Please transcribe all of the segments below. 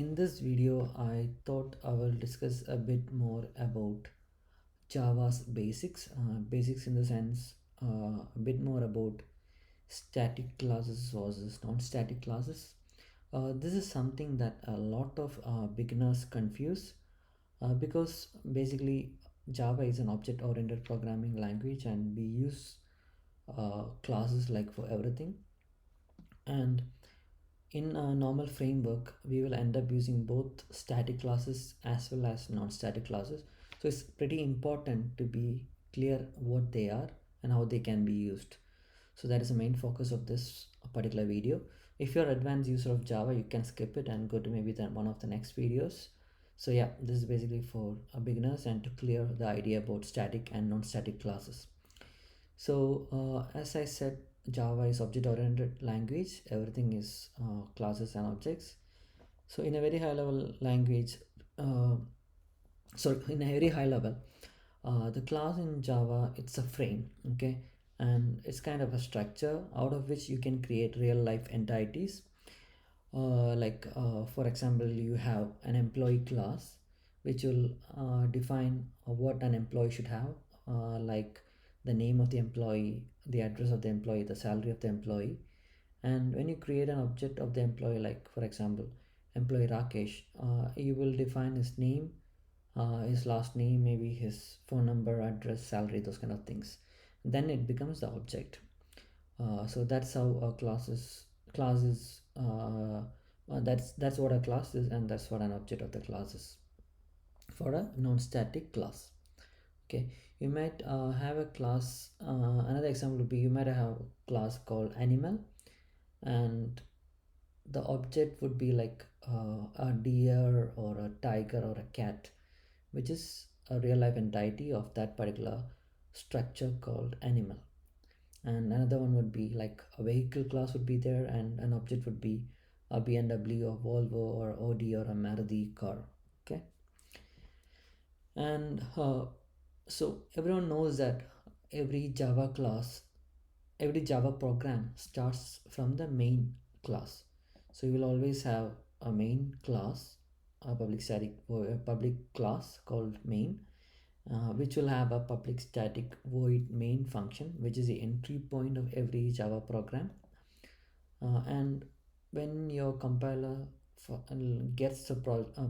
In this video, I thought I will discuss a bit more about Java's basics in the sense a bit more about static classes versus non-static classes. This is something that a lot of beginners confuse because basically Java is an object-oriented programming language and we use classes like for everything. And in a normal framework, we will end up using both static classes as well as non-static classes. So it's pretty important to be clear what they are and how they can be used. So that is the main focus of this particular video. If you're an advanced user of Java, you can skip it and go to maybe one of the next videos. So yeah, this is basically for beginners and to clear the idea about static and non-static classes. So as I said, Java is object-oriented language. Everything is classes and objects. So in a very high level language, uh, in a very high level, the class in Java, it's a frame, okay? And it's kind of a structure out of which you can create real life entities. For example, you have an employee class, which will define what an employee should have, like the name of the employee, the address of the employee, the salary of the employee. And when you create an object of the employee, like for example, employee Rakesh, you will define his name, his last name, maybe his phone number, address, salary, those kind of things. Then it becomes the object. So that's how a classes that's what a class is, and that's what an object of the class is for a non-static class. Okay, you might have a class. Another example would be you might have a class called animal, and the object would be like a deer or a tiger or a cat, which is a real life entity of that particular structure called animal. And another one would be like a vehicle class would be there, and an object would be a BMW or Volvo or Audi or a Maruti car. Okay, and so everyone knows that every Java class, every Java program starts from the main class. So you will always have a main class, a public static or a public class called main, which will have a public static void main function, which is the entry point of every Java program. And when your compiler gets the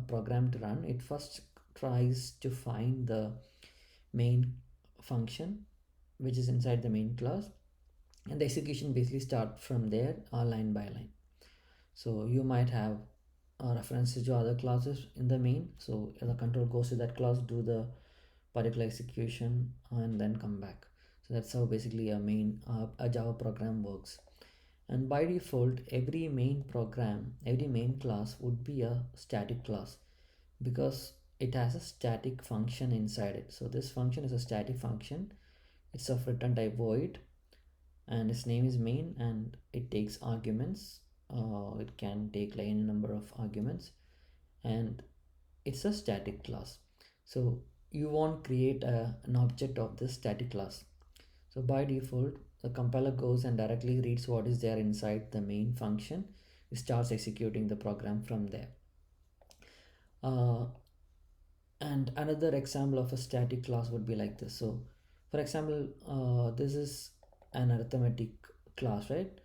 program to run, it first tries to find the main function, which is inside the main class, and the execution basically start from there, line by line. So you might have references to other classes in the main. So the control goes to that class, do the particular execution, and then come back. So that's how basically a Java program works. And by default, every main class would be a static class because it has a static function inside it. So this function is a static function. It's of return type void, and its name is main, and it takes arguments. It can take like any number of arguments, and it's a static class. So you won't create an object of this static class. So by default, the compiler goes and directly reads what is there inside the main function. It starts executing the program from there. And another example of a static class would be like this. So for example, this is an arithmetic class, right?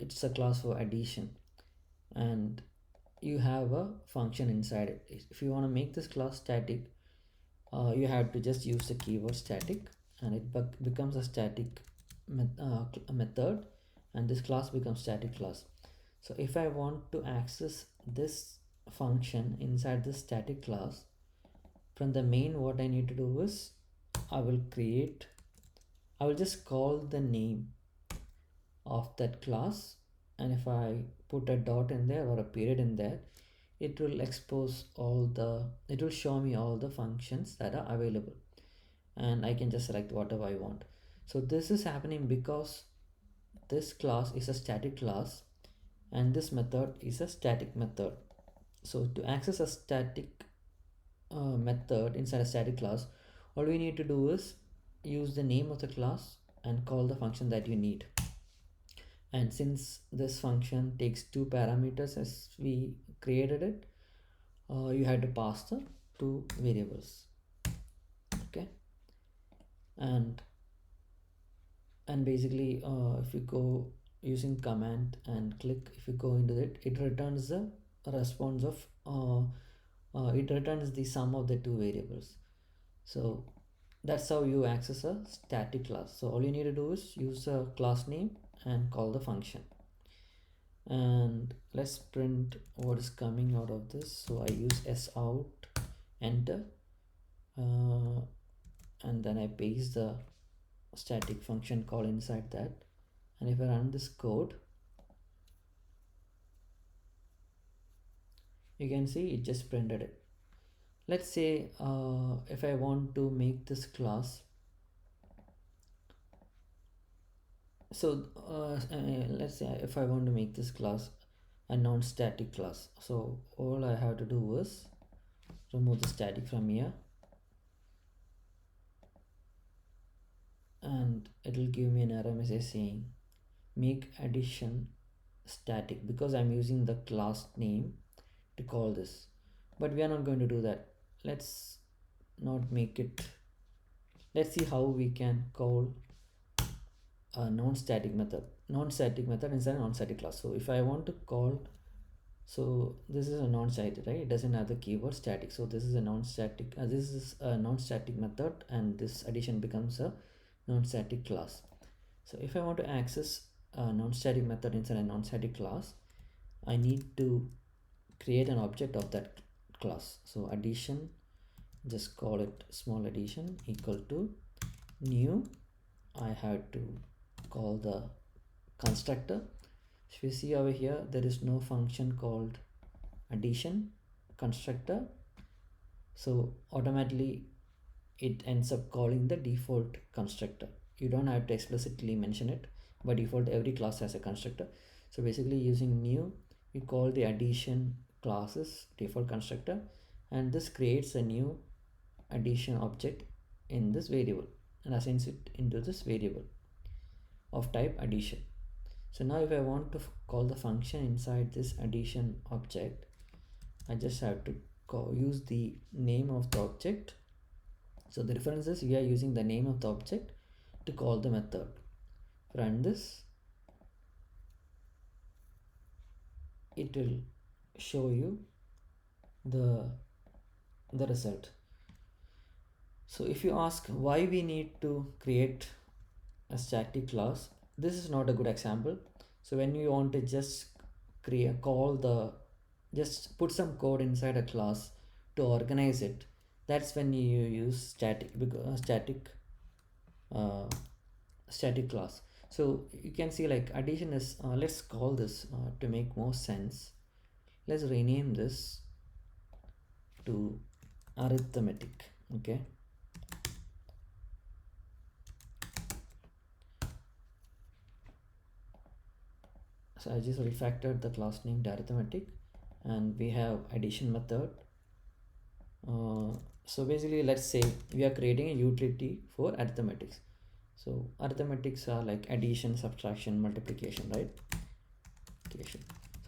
It's a class for addition, and you have a function inside it. If you want to make this class static, you have to just use the keyword static, and it becomes a static method, and this class becomes static class. So if I want to access this function inside this static class from the main, what I need to do is I will just call the name of that class, and if I put a dot in there or a period in there, it will show me all the functions that are available, and I can just select whatever I want. So this is happening because this class is a static class and this method is a static method. So to access a static method inside a static class, all we need to do is use the name of the class and call the function that you need. And since this function takes two parameters, as we created it, you had to pass the two variables. Okay, and basically if you go using command and click, if you go into it, it returns the response of it returns the sum of the two variables. So that's how you access a static class. So all you need to do is use a class name and call the function. And let's print what is coming out of this. So I use s out, enter, uh, and then I paste the static function call inside that. And if I run this code, you can see it just printed it. Let's say if I want to make this class, so let's say if I want to make this class a non-static class, so all I have to do is remove the static from here, and it will give me an error message saying make addition static, because I'm using the class name to call this. But we are not going to do that. Let's not make it. Let's see how we can call a non-static method inside a non-static class. So if I want to call, so this is a non-static, right? It doesn't have the keyword static. So this is a non-static, this is a non-static method, and this addition becomes a non-static class. So if I want to access a non-static method inside a non-static class, I need to create an object of that class. So addition, just call it small addition equal to new. I have to call the constructor. If you see over here, there is no function called addition constructor, so automatically it ends up calling the default constructor. You don't have to explicitly mention it. By default, every class has a constructor. So basically using new, we call the addition classes default constructor, and this creates a new addition object in this variable and assigns it into this variable of type addition. So now if I want to call the function inside this addition object, I just have to use the name of the object. So the difference is we are using the name of the object to call the method. Run this, it will show you the result. So if you ask why we need to create a static class, this is not a good example. So when you want to just just put some code inside a class to organize it, that's when you use static, because uh, static class. So you can see like addition is let's call this to make more sense, let's rename this to arithmetic. Okay, so I just refactored the class name to arithmetic, and we have addition method. So basically, let's say we are creating a utility for arithmetics. So arithmetics are like addition, subtraction, multiplication, right? So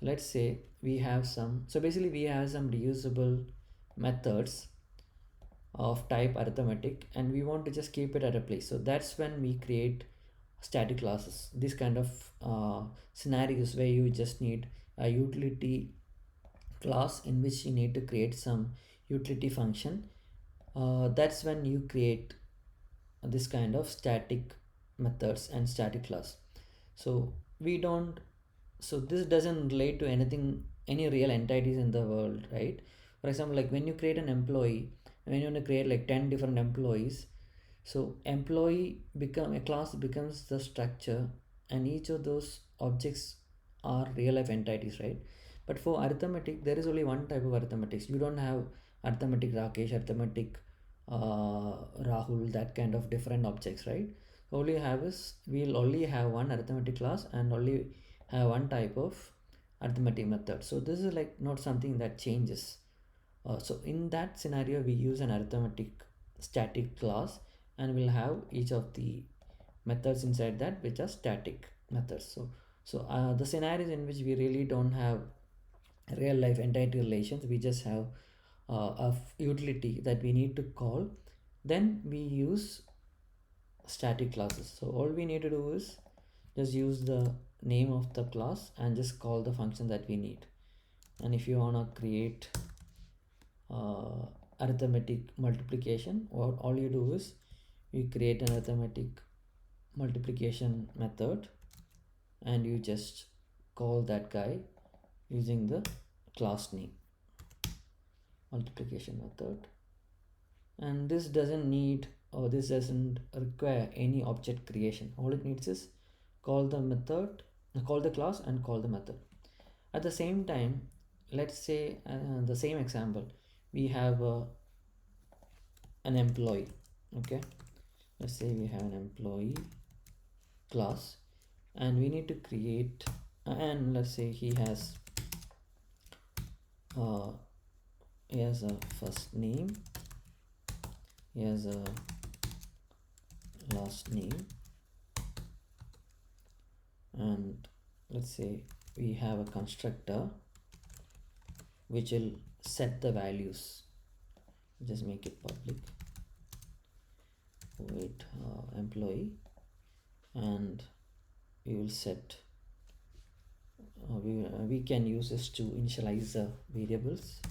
let's say we have some, so basically we have some reusable methods of type arithmetic, and we want to just keep it at a place. So that's when we create static classes. This kind of scenarios where you just need a utility class in which you need to create some utility function, that's when you create this kind of static methods and static class. So we don't, so this doesn't relate to any real entities in the world, right? For example, like when you create an employee, when you want to create like 10 different employees, so employee become a class becomes the structure, and each of those objects are real life entities, right? But for arithmetic, there is only one type of arithmetics. You don't have arithmetic Rakesh, arithmetic Rahul, that kind of different objects, right? All you have is, we'll only have one arithmetic class and only have one type of arithmetic method. So this is like not something that changes. So in that scenario, we use an arithmetic static class, and we'll have each of the methods inside that which are static methods. So the scenarios in which we really don't have real life entity relations. We just have utility that we need to call. Then we use static classes. So all we need to do is just use the name of the class and just call the function that we need. And if you want to create uh, arithmetic multiplication, all you do is you create an arithmetic multiplication method and you just call that guy using the class name multiplication method. And this doesn't need, or this doesn't require any object creation. All it needs is call the method, call the class and call the method. At the same time, let's say the same example, we have an employee. Okay, let's say we have an employee class and we need to create and let's say uh, he has a first name, he has a last name, and let's say we have a constructor which will set the values. Just make it public. Wait, employee, and we will set we can use this to initialize the variables.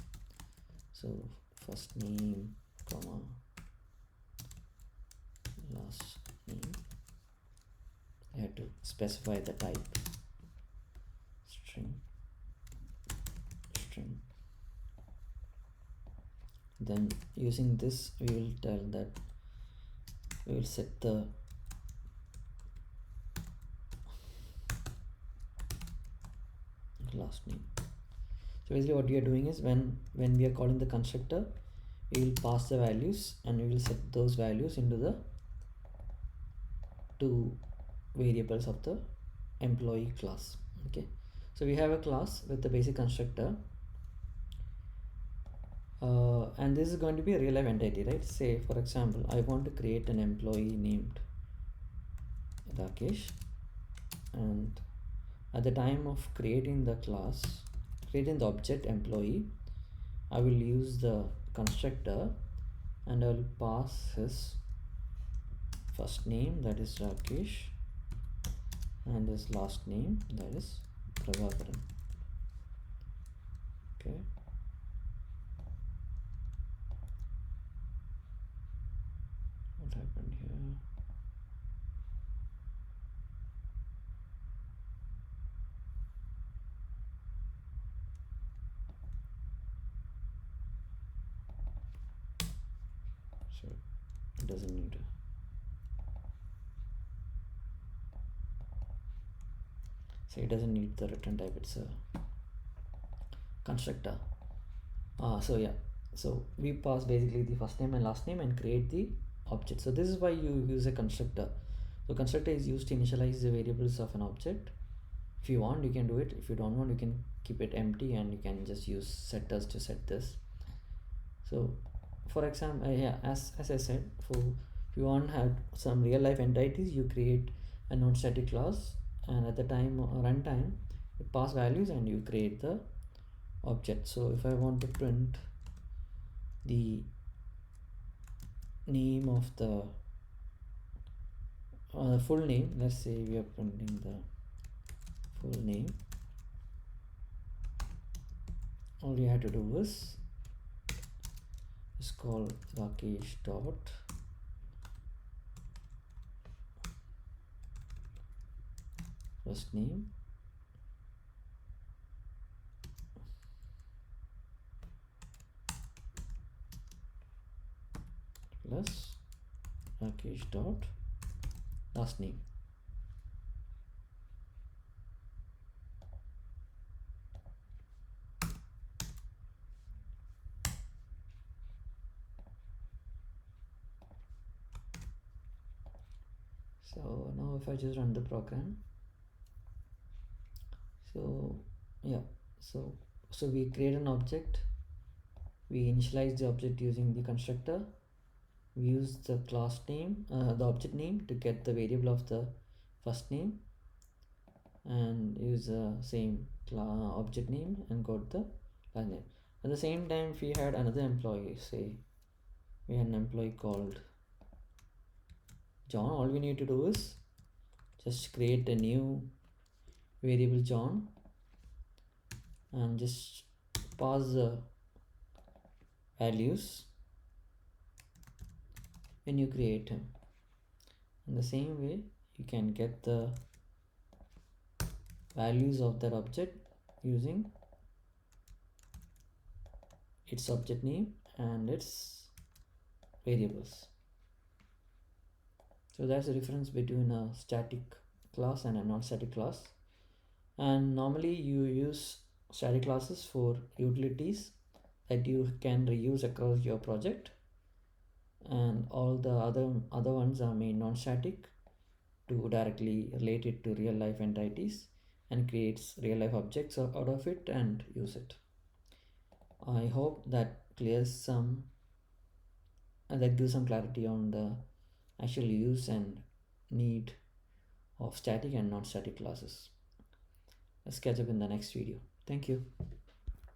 So first name comma last name. I have to specify the type, string. Then using this we will tell that we will set the last name. So basically what we are doing is when we are calling the constructor, we will pass the values and we will set those values into the two variables of the employee class. Okay, so we have a class with the basic constructor, and this is going to be a real life entity, right? Say for example I want to create an employee named Rakesh, and at the time of creating the class, creating the object employee, I will use the constructor and I will pass his first name, that is Rakesh, and his last name, that is Prabhakaran. Okay, what happened here? So it doesn't need to. So it doesn't need the return type, it's a constructor. So yeah, so we pass basically the first name and last name and create the object. So this is why you use a constructor. So constructor is used to initialize the variables of an object. If you want you can do it, if you don't want you can keep it empty and you can just use setters to set this. So for example, yeah, as I said, if you want to have some real life entities, you create a non-static class and at the time runtime you pass values and you create the object. So if I want to print the name of the full name, let's say we are printing the full name, all you have to do is call Rakesh dot first name plus Rakesh dot last name. So now if I just run the program, so yeah, so we create an object, we initialize the object using the constructor, we use the class name, the object name to get the variable of the first name, and use the same object name and got the class name. At the same time, if we had another employee, say we had an employee called John, all we need to do is just create a new variable John and just pass the values when you create him. In the same way, you can get the values of that object using its object name and its variables. So that's the difference between a static class and a non-static class. And normally you use static classes for utilities that you can reuse across your project, and all the other ones are made non-static to directly relate it to real life entities and creates real life objects out of it and use it. I hope that clears some that gives some clarity on the actual use and need of static and non-static classes. Let's catch up in the next video. Thank you.